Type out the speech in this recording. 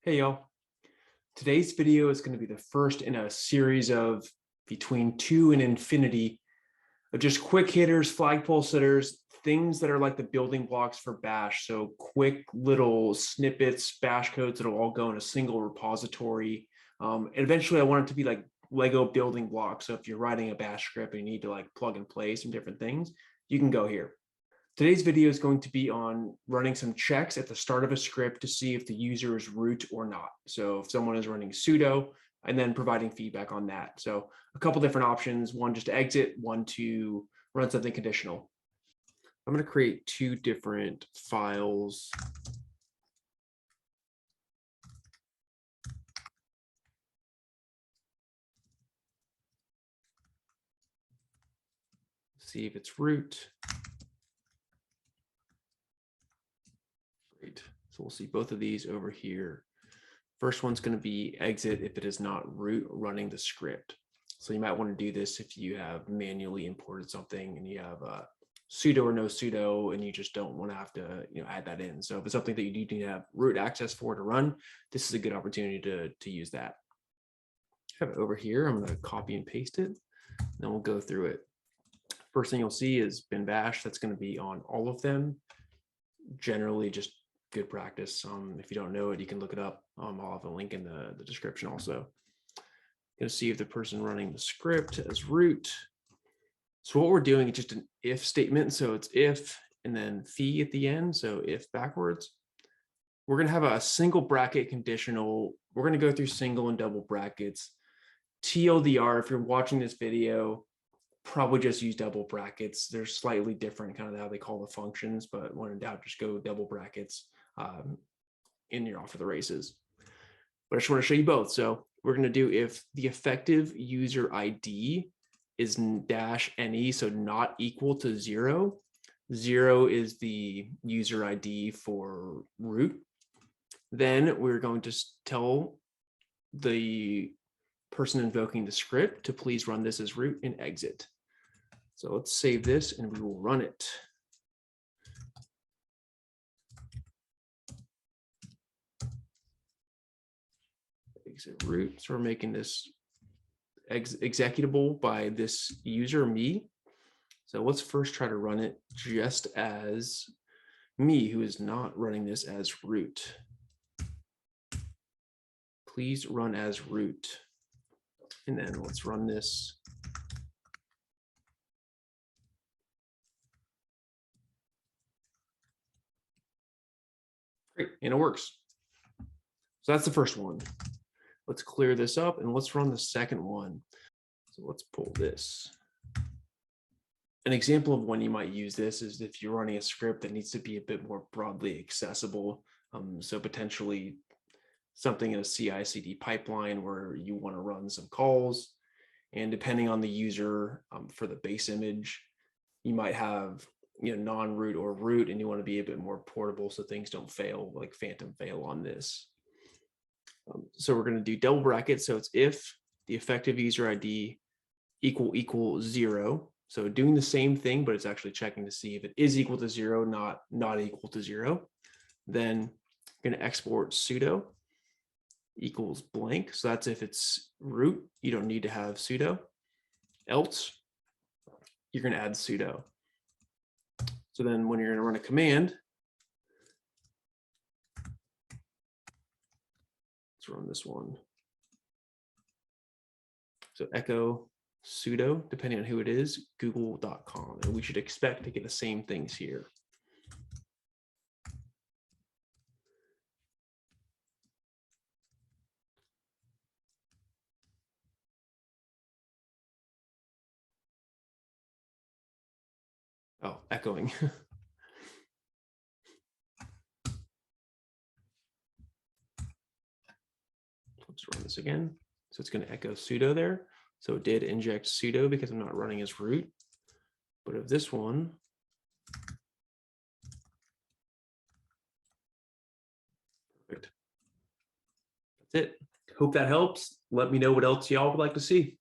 Hey y'all, today's video is going to be the first in a series of between 2 and infinity of just quick hitters, flagpole sitters, things that are like the building blocks for Bash. So quick little snippets, Bash codes that'll all go in a single repository. And eventually I want it to be like Lego building blocks. So if you're writing a Bash script and you need to like plug and play some different things, you can go here. Today's video is going to be on running some checks at the start of a script to see if the user is root or not. So if someone is running sudo and then providing feedback on that. So a couple different options, one just to exit, one to run something conditional. I'm going to create two different files. See if it's root. Great. So we'll see both of these over here. First one's going to be exit if it is not root running the script. So you might want to do this if you have manually imported something and you have sudo or no sudo and you just don't want to have to add that in. So if it's something that you need to have root access for to run, this is a good opportunity to use that. I have it over here. I'm going to copy and paste it. Then we'll go through it. First thing you'll see is bin bash. That's going to be on all of them. Generally just good practice. If you don't know it, you can look it up. I'll have a link in the description also. Going to see if the person running the script as root. So what we're doing is just an if statement. So it's if and then phi at the end. So if backwards. We're going to have a single bracket conditional. We're going to go through single and double brackets. TLDR, if you're watching this video, probably just use double brackets. They're slightly different, kind of how they call the functions, but when in doubt, just go double brackets and you're off for the races. But I just want to show you both. So we're going to do if the effective user ID is -ne, so not equal to 0. 0 is the user ID for root. Then we're going to tell the person invoking the script to please run this as root and exit. So let's save this and we will run it. Exit root. So we're making this executable by this user, me. So let's first try to run it just as me, who is not running this as root. Please run as root. And then let's run this. Great, and it works. So that's the first one. Let's clear this up and let's run the second one. So let's pull this. An example of when you might use this is if you're running a script that needs to be a bit more broadly accessible. So potentially something in a CI/CD pipeline where you want to run some calls, and depending on the user for the base image, you might have non-root or root, and you want to be a bit more portable so things don't fail, like phantom fail on this. So we're going to do double brackets. So it's if the effective user ID == 0. So doing the same thing, but it's actually checking to see if it is equal to 0, not equal to 0. Then I'm going to export sudo equals blank. So that's if it's root, you don't need to have sudo. Else, you're going to add sudo. So then when you're going to run a command, let's run this one. So echo sudo, depending on who it is, google.com. And we should expect to get the same things here. Oh, echoing. Let's run this again. So it's going to echo sudo there. So it did inject sudo because I'm not running as root. But of this one, perfect. That's it. Hope that helps. Let me know what else y'all would like to see.